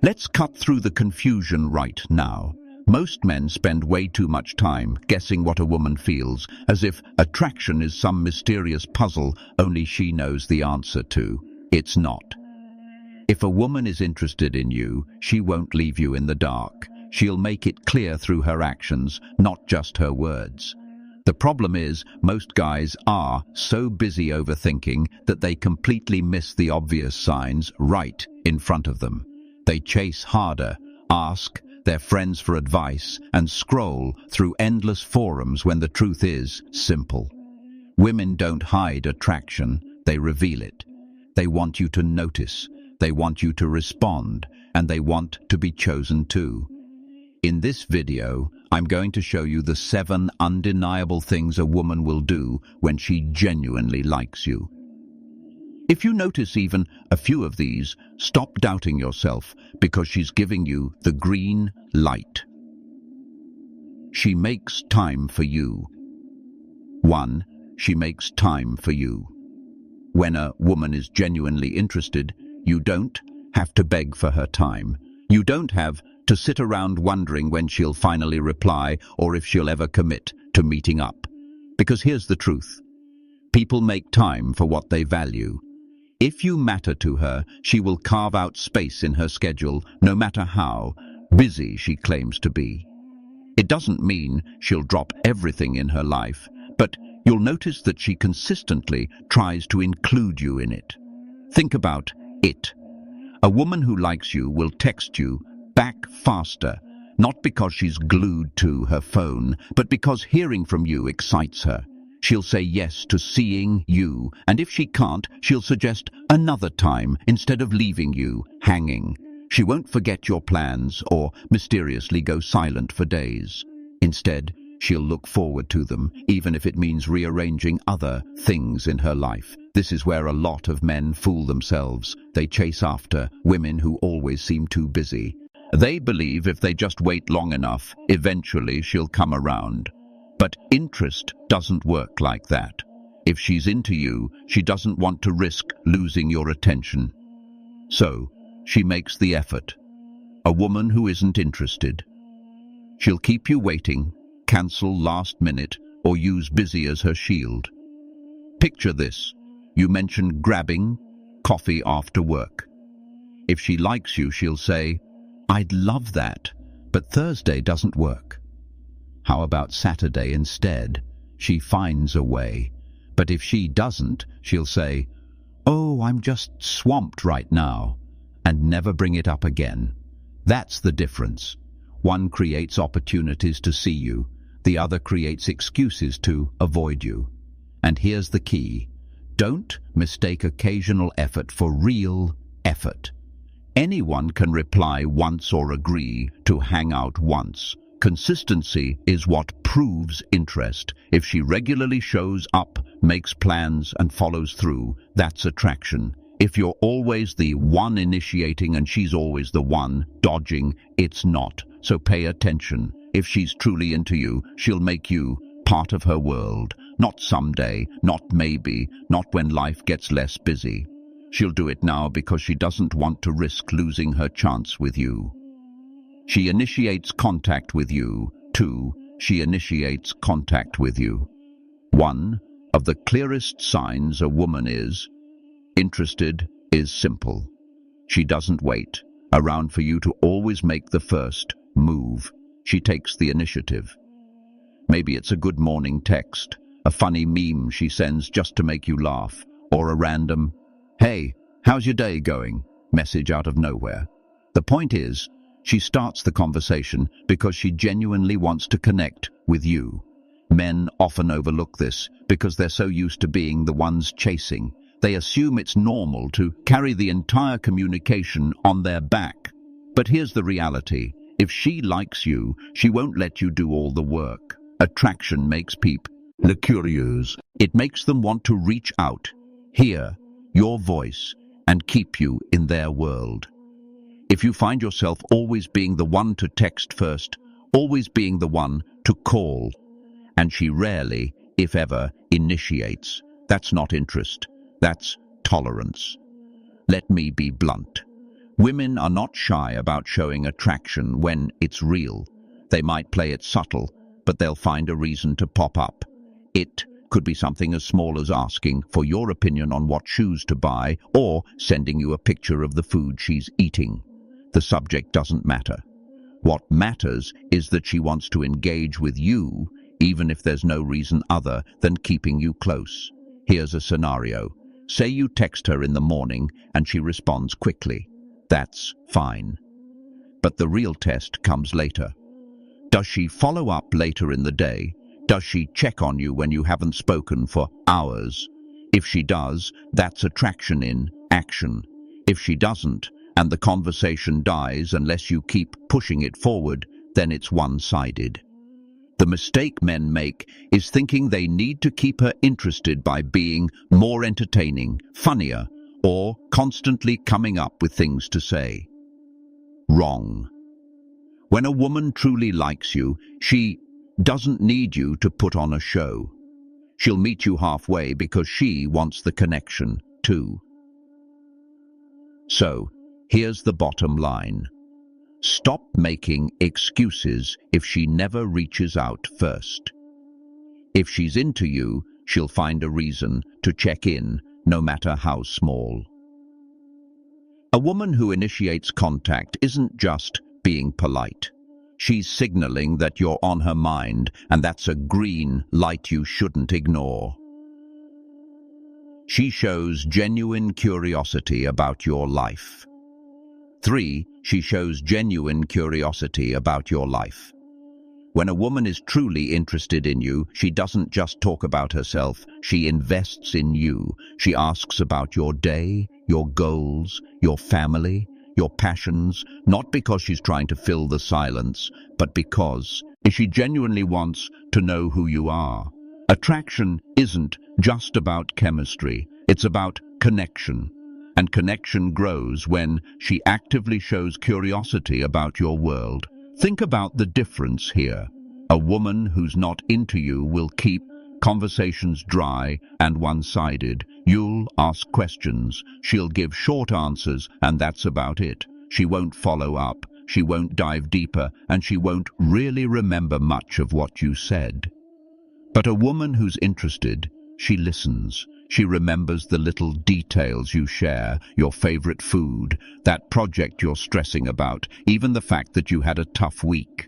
Let's cut through the confusion right now. Most men spend way too much time guessing what a woman feels, as if attraction is some mysterious puzzle only she knows the answer to. It's not. If a woman is interested in you, she won't leave you in the dark. She'll make it clear through her actions, not just her words. The problem is, most guys are so busy overthinking that they completely miss the obvious signs right in front of them. They chase harder, ask their friends for advice, and scroll through endless forums when the truth is simple. Women don't hide attraction, they reveal it. They want you to notice, they want you to respond, and they want to be chosen too. In this video, I'm going to show you the 7 undeniable things a woman will do when she genuinely likes you. If you notice even a few of these, stop doubting yourself because she's giving you the green light. She makes time for you. 1. She makes time for you. When a woman is genuinely interested, you don't have to beg for her time. You don't have to sit around wondering when she'll finally reply or if she'll ever commit to meeting up. Because here's the truth. People make time for what they value. If you matter to her, she will carve out space in her schedule, no matter how busy she claims to be. It doesn't mean she'll drop everything in her life, but you'll notice that she consistently tries to include you in it. Think about it. A woman who likes you will text you back faster, not because she's glued to her phone, but because hearing from you excites her. She'll say yes to seeing you, and if she can't, she'll suggest another time instead of leaving you hanging. She won't forget your plans or mysteriously go silent for days. Instead, she'll look forward to them, even if it means rearranging other things in her life. This is where a lot of men fool themselves. They chase after women who always seem too busy. They believe if they just wait long enough, eventually she'll come around. But interest doesn't work like that. If she's into you, she doesn't want to risk losing your attention. So, she makes the effort. A woman who isn't interested. She'll keep you waiting, cancel last minute, or use busy as her shield. Picture this. You mention grabbing coffee after work. If she likes you, she'll say, "I'd love that, but Thursday doesn't work." How about Saturday instead? She finds a way. But if she doesn't, she'll say, "Oh, I'm just swamped right now," and never bring it up again. That's the difference. One creates opportunities to see you. The other creates excuses to avoid you. And here's the key. Don't mistake occasional effort for real effort. Anyone can reply once or agree to hang out once. Consistency is what proves interest. If she regularly shows up, makes plans, and follows through, that's attraction. If you're always the one initiating and she's always the one dodging, it's not. So pay attention. If she's truly into you, she'll make you part of her world. Not someday, not maybe, not when life gets less busy. She'll do it now because she doesn't want to risk losing her chance with you. She initiates contact with you. 2. She initiates contact with you. 1 of the clearest signs a woman is interested is simple. She doesn't wait around for you to always make the first move. She takes the initiative. Maybe it's a good morning text, a funny meme she sends just to make you laugh, or a random, "Hey, how's your day going?" message out of nowhere. The point is, she starts the conversation because she genuinely wants to connect with you. Men often overlook this because they're so used to being the ones chasing. They assume it's normal to carry the entire communication on their back. But here's the reality. If she likes you, she won't let you do all the work. Attraction makes people curious. It makes them want to reach out, hear your voice, and keep you in their world. If you find yourself always being the one to text first, always being the one to call, and she rarely, if ever, initiates, that's not interest, that's tolerance. Let me be blunt. Women are not shy about showing attraction when it's real. They might play it subtle, but they'll find a reason to pop up. It could be something as small as asking for your opinion on what shoes to buy or sending you a picture of the food she's eating. The subject doesn't matter. What matters is that she wants to engage with you, even if there's no reason other than keeping you close. Here's a scenario. Say you text her in the morning and she responds quickly. That's fine. But the real test comes later. Does she follow up later in the day? Does she check on you when you haven't spoken for hours? If she does, that's attraction in action. If she doesn't, and the conversation dies unless you keep pushing it forward, then it's one-sided. The mistake men make is thinking they need to keep her interested by being more entertaining, funnier, or constantly coming up with things to say. Wrong. When a woman truly likes you, she doesn't need you to put on a show. She'll meet you halfway because she wants the connection too. So, here's the bottom line. Stop making excuses if she never reaches out first. If she's into you, she'll find a reason to check in, no matter how small. A woman who initiates contact isn't just being polite. She's signaling that you're on her mind, and that's a green light you shouldn't ignore. She shows genuine curiosity about your life. 3. She shows genuine curiosity about your life. When a woman is truly interested in you, she doesn't just talk about herself, she invests in you. She asks about your day, your goals, your family, your passions, not because she's trying to fill the silence, but because she genuinely wants to know who you are. Attraction isn't just about chemistry, it's about connection. And connection grows when she actively shows curiosity about your world. Think about the difference here. A woman who's not into you will keep conversations dry and one-sided. You'll ask questions, she'll give short answers, and that's about it. She won't follow up, she won't dive deeper, and she won't really remember much of what you said. But a woman who's interested, she listens. She remembers the little details you share, your favorite food, that project you're stressing about, even the fact that you had a tough week.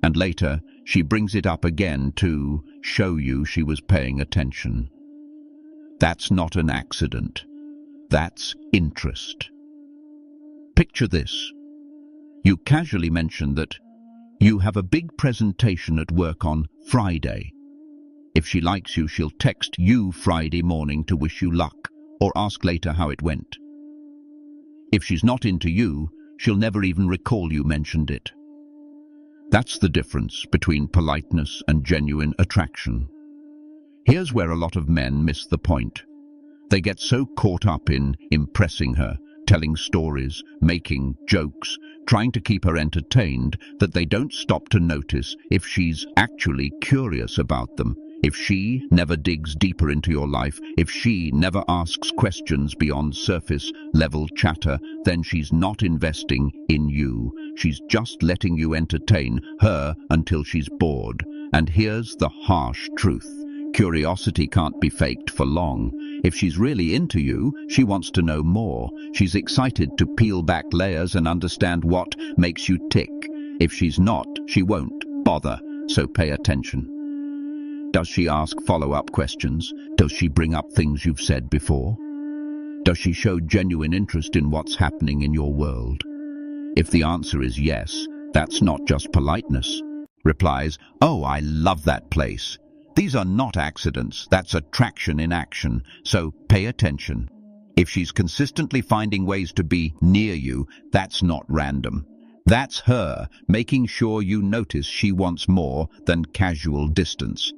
And later, she brings it up again to show you she was paying attention. That's not an accident. That's interest. Picture this. You casually mention that you have a big presentation at work on Friday. If she likes you, she'll text you Friday morning to wish you luck or ask later how it went. If she's not into you, she'll never even recall you mentioned it. That's the difference between politeness and genuine attraction. Here's where a lot of men miss the point. They get so caught up in impressing her, telling stories, making jokes, trying to keep her entertained, that they don't stop to notice if she's actually curious about them. If she never digs deeper into your life, if she never asks questions beyond surface-level chatter, then she's not investing in you. She's just letting you entertain her until she's bored. And here's the harsh truth. Curiosity can't be faked for long. If she's really into you, she wants to know more. She's excited to peel back layers and understand what makes you tick. If she's not, she won't bother, so pay attention. Does she ask follow-up questions? Does she bring up things you've said before? Does she show genuine interest in what's happening in your world? If the answer is yes, that's not just politeness. Replies, "Oh, I love that place." These are not accidents, that's attraction in action, so pay attention. If she's consistently finding ways to be near you, that's not random. That's her making sure you notice she wants more than casual distance.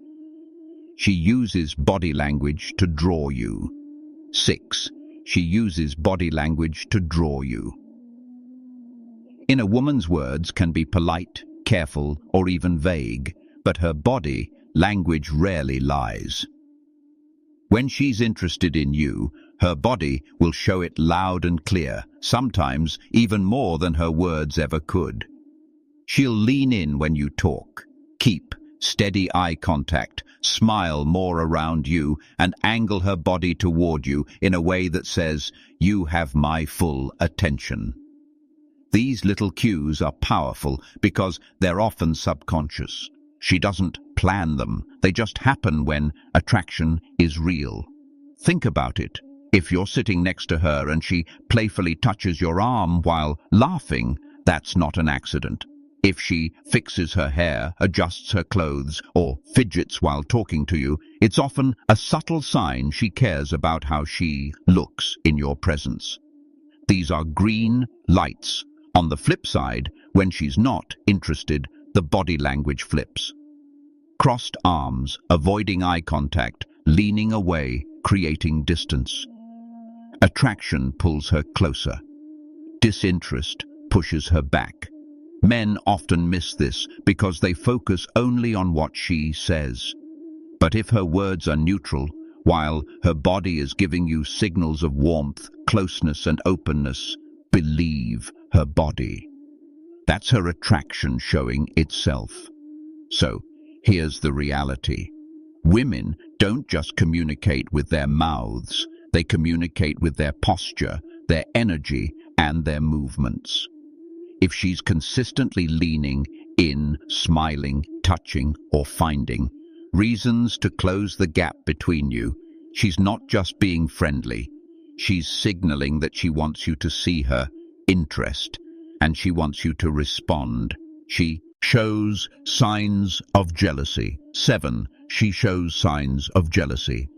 She uses body language to draw you. 6. She uses body language to draw you. In a woman's words can be polite, careful, or even vague, but her body language rarely lies. When she's interested in you, Her body will show it loud and clear, sometimes even more than her words ever could. She'll lean in when you talk, keep steady eye contact, smile more around you, and angle her body toward you in a way that says, "You have my full attention." These little cues are powerful because they're often subconscious. She doesn't plan them, they just happen when attraction is real. Think about it. If you're sitting next to her and she playfully touches your arm while laughing, that's not an accident. If she fixes her hair, adjusts her clothes, or fidgets while talking to you, it's often a subtle sign she cares about how she looks in your presence. These are green lights. On the flip side, when she's not interested, the body language flips. Crossed arms, avoiding eye contact, leaning away, creating distance. Attraction pulls her closer. Disinterest pushes her back. Men often miss this because they focus only on what she says. But if her words are neutral, while her body is giving you signals of warmth, closeness, and openness, believe her body. That's her attraction showing itself. So, here's the reality. Women don't just communicate with their mouths, they communicate with their posture, their energy, and their movements. If she's consistently leaning in, smiling, touching, or finding reasons to close the gap between you, she's not just being friendly. She's signaling that she wants you to see her interest, and she wants you to respond. She shows signs of jealousy. 7. She shows signs of jealousy.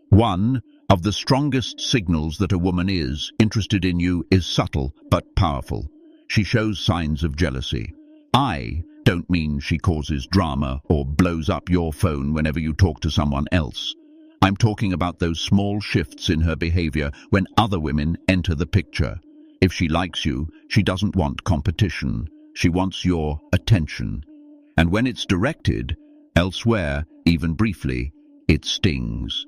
One of the strongest signals that a woman is interested in you is subtle but powerful. She shows signs of jealousy. I don't mean she causes drama or blows up your phone whenever you talk to someone else. I'm talking about those small shifts in her behavior when other women enter the picture. If she likes you, she doesn't want competition. She wants your attention. And when it's directed elsewhere, even briefly, it stings.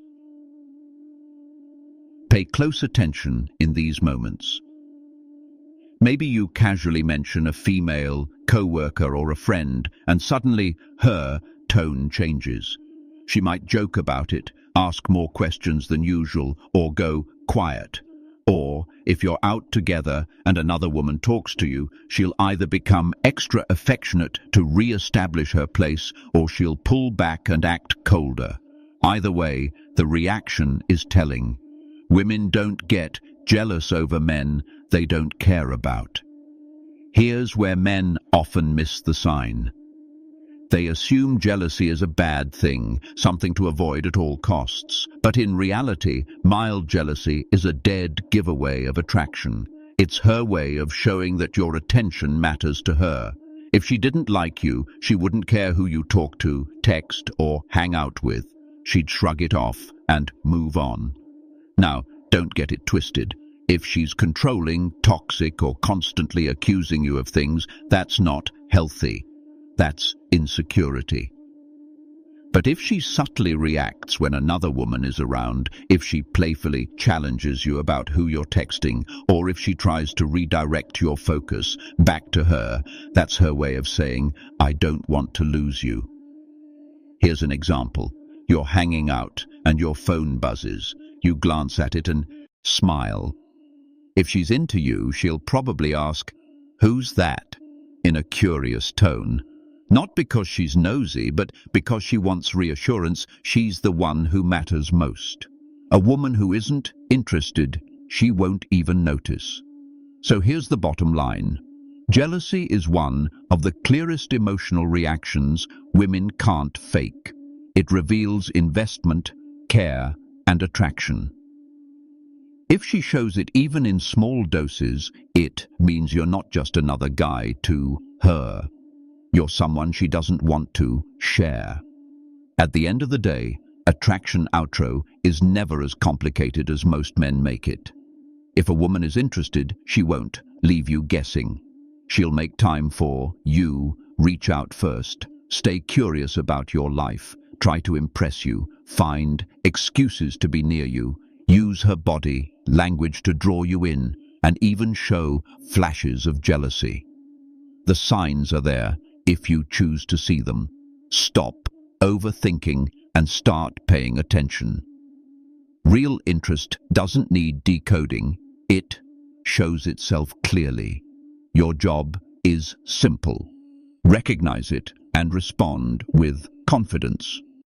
Pay close attention in these moments. Maybe you casually mention a female co-worker or a friend, and suddenly her tone changes. She might joke about it, ask more questions than usual, or go quiet. Or, if you're out together and another woman talks to you, she'll either become extra affectionate to re-establish her place, or she'll pull back and act colder. Either way, the reaction is telling. Women don't get jealous over men they don't care about. Here's where men often miss the sign. They assume jealousy is a bad thing, something to avoid at all costs. But in reality, mild jealousy is a dead giveaway of attraction. It's her way of showing that your attention matters to her. If she didn't like you, she wouldn't care who you talk to, text, or hang out with. She'd shrug it off and move on. Now, don't get it twisted. If she's controlling, toxic, or constantly accusing you of things, that's not healthy. That's insecurity. But if she subtly reacts when another woman is around, if she playfully challenges you about who you're texting, or if she tries to redirect your focus back to her, that's her way of saying, "I don't want to lose you." Here's an example. You're hanging out and your phone buzzes. You glance at it and smile. If she's into you, she'll probably ask, "Who's that?" in a curious tone. Not because she's nosy, but because she wants reassurance she's the one who matters most. A woman who isn't interested, she won't even notice. So here's the bottom line. Jealousy is one of the clearest emotional reactions women can't fake. It reveals investment, care, and attraction. If she shows it even in small doses, it means you're not just another guy to her. You're someone she doesn't want to share. At the end of the day, attraction outro is never as complicated as most men make it. If a woman is interested, she won't leave you guessing. She'll make time for you, reach out first, stay curious about your life, try to impress you, find excuses to be near you, use her body, language to draw you in, and even show flashes of jealousy. The signs are there if you choose to see them. Stop overthinking and start paying attention. Real interest doesn't need decoding. It shows itself clearly. Your job is simple. Recognize it and respond with confidence.